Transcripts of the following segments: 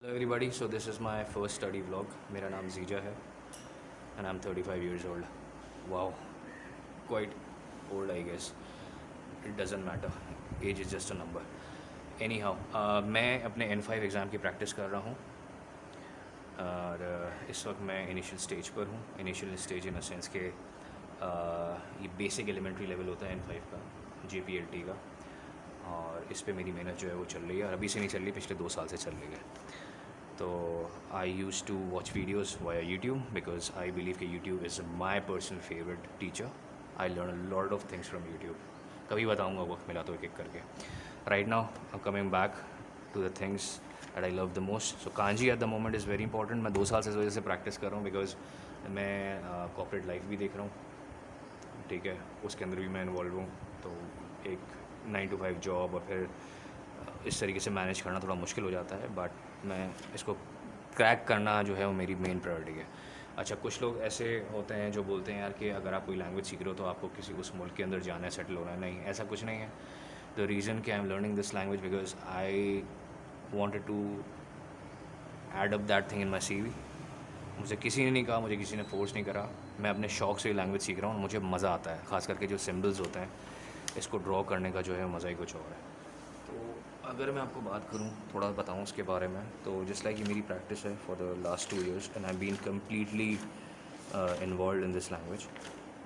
Everybody, so this is my first study vlog. मेरा नाम जीजा है and I'm 35 years old. Wow, quite old I guess. It doesn't matter. Age is just a number. Anyhow, मैं अपने N5 exam की practice कर रहा हूँ और इस वक्त मैं इनिशियल स्टेज पर हूँ. Initial stage in a sense के ये बेसिक एलिमेंट्री लेवल होता है N5 का, JPLT का, और इस पे मेरी मेहनत जो है वो चल रही है और अभी से नहीं चल रही, पिछले 2 साल से चल रही है. तो I used to watch videos via YouTube because I believe कि YouTube is my personal favourite teacher. I learn a lot of things from YouTube. कभी बताऊँगा वक्त मिला तो एक एक करके. Right now I coming back to the things that I love the most. So kanji at the moment is very important. मैं 2 साल से इस वजह से प्रैक्टिस कर रहा हूँ बिकॉज मैं कॉर्पोरेट लाइफ भी देख रहा हूँ, ठीक है, उसके अंदर भी मैं इन्वॉल्व हूँ. तो एक 9 to 5 जॉब और फिर इस तरीके से मैनेज करना थोड़ा मुश्किल हो जाता है, बट मैं इसको क्रैक करना जो है वो मेरी मेन प्रायोरिटी है. अच्छा, कुछ लोग ऐसे होते हैं जो बोलते हैं यार कि अगर आप कोई लैंग्वेज सीख रहे हो तो आपको किसी उस मुल्क के अंदर जाना है, सेटल होना है. नहीं, ऐसा कुछ नहीं है. द रीज़न कि I am learning this language because I wanted to add up that thing in my CV. मुझे किसी ने नहीं कहा, मुझे किसी ने फोर्स नहीं करा. मैं अपने शौक़ से लैंग्वेज सीख रहा हूँ और मुझे मज़ा आता है. ख़ास करके जो सिम्बल्स होते हैं, इसको ड्रॉ करने का जो है मज़ा ही कुछ और है. तो अगर मैं आपको बात करूँ, थोड़ा बताऊँ उसके बारे में, तो जस्ट लाइक ये मेरी प्रैक्टिस है for the last 2 years and I been completely involved in this language.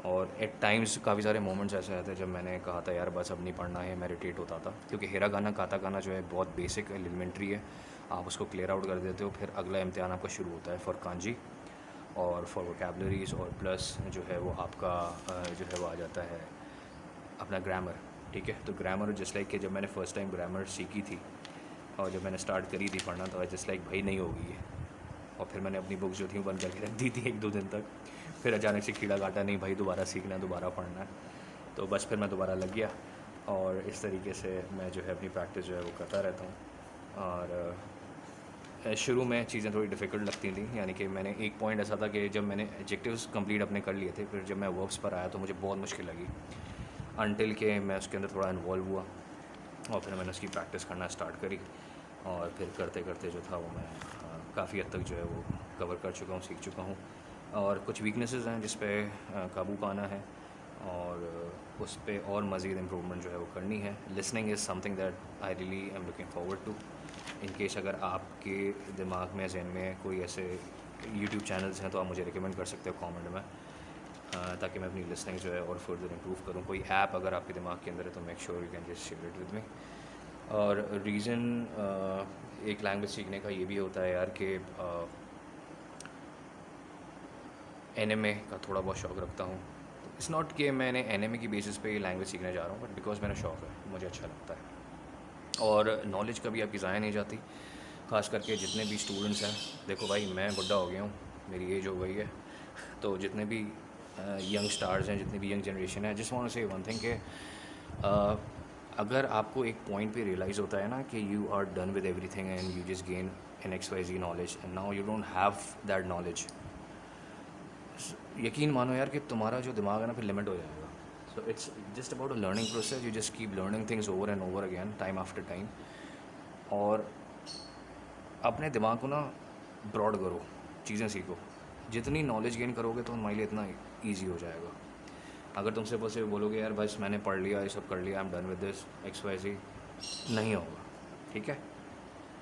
और एट टाइम्स काफ़ी सारे मोमेंट्स ऐसे आते हैं जब मैंने कहा था यार बस अब नहीं पढ़ना है, मैं इरिटेट होता था, क्योंकि हिरागाना काताकाना जो है बहुत बेसिक एलिमेंट्री है. आप उसको क्लियर आउट कर देते हो, फिर अगला इम्तिहान आपका शुरू होता है फॉर कांजी और फॉर वोकैबलरीज, और प्लस जो है वो आपका जो है वो आ जाता है अपना ग्रामर, ठीक है. तो ग्रामर जस्ट लाइक कि जब मैंने फ़र्स्ट टाइम ग्रामर सीखी थी और जब मैंने स्टार्ट करी थी पढ़ना, तो जस्ट लाइक भाई नहीं होगी ये. और फिर मैंने अपनी बुक्स जो थी वो बंद करके रख दी थी 1-2 दिन तक. फिर अचानक से कीड़ा काटा, नहीं भाई दोबारा सीखना है, दोबारा पढ़ना है. तो बस फिर मैं दोबारा लग गया और इस तरीके से मैं जो है अपनी प्रैक्टिस जो है वो करता रहता हूँ. और शुरू में चीज़ें थोड़ी डिफ़िकल्ट लगती थी, यानी कि मैंने एक पॉइंट ऐसा था कि जब मैंने एडजेक्टिव्स कंप्लीट अपने कर लिए थे, फिर जब मैं वर्ब्स पर आया तो मुझे बहुत मुश्किल लगी, अनटिल के मैं उसके अंदर थोड़ा इन्वॉल्व हुआ और फिर मैंने उसकी प्रैक्टिस करना स्टार्ट करी. और फिर करते करते जो था वो मैं काफ़ी हद तक जो है वो कवर कर चुका हूँ, सीख चुका हूँ. और कुछ वीकनेसेस हैं जिस पे काबू पाना है और उस पे और मज़ीद इम्प्रूवमेंट जो है वो करनी है. Listening is something that I really am looking forward to. In case अगर आपके दिमाग में, जहन में कोई ऐसे यूट्यूब चैनल्स हैं तो आप मुझे रिकमेंड कर सकते हो कमेंट में, ताकि मैं अपनी लिसनिंग जो है और फर्दर इम्प्रूव करूँ. कोई ऐप अगर आपके दिमाग के अंदर है तो make sure you can just share it with me. और रीज़न एक लैंग्वेज सीखने का ये भी होता है यार कि एनिमे का थोड़ा बहुत शौक़ रखता हूँ. इट्स नॉट कि मैंने एनिमे की बेसिस पे ये लैंग्वेज सीखने जा रहा हूँ, बट बिकॉज मेरा शौक़ है, मुझे अच्छा लगता है. और नॉलेज कभी आपकी ज़ाया नहीं जाती. ख़ास करके जितने भी स्टूडेंट्स हैं, देखो भाई मैं बुढ़ा हो गया हूँ, मेरी एज हो गई है, तो जितने भी यंग स्टार्स हैं, जितनी भी यंग जनरेशन है, जस्ट वांट टू से वन थिंग कि अगर आपको एक पॉइंट पे रियलाइज़ होता है ना कि you are done with everything and you just gain an XYZ knowledge and now you don't have that knowledge, यकीन मानो यार कि तुम्हारा जो दिमाग है ना फिर लिमिट हो जाएगा. So it's just about a learning process. You just keep learning things over and over again, time after time. और अपने दिमाग को ना ब्रॉड करो, चीज़ें सीखो. जितनी नॉलेज गेन करोगे तो तुम्हारे लिए इतना ईजी हो जाएगा. अगर तुमसे बस ये बोलोगे यार बस मैंने पढ़ लिया, ये सब कर लिया, I am done with this XYZ, नहीं होगा, ठीक है.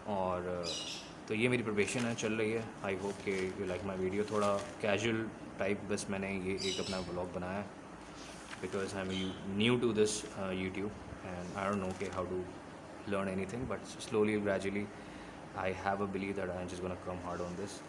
और तो ये मेरी प्रिपरेशन है, चल रही है. आई होप कि यू लाइक माई वीडियो. थोड़ा कैजुअल टाइप बस मैंने ये एक अपना ब्लॉग बनाया है because I am new to this YouTube and I don't know कि how to learn anything, but slowly, gradually, I have a belief that I'm just gonna come hard on this.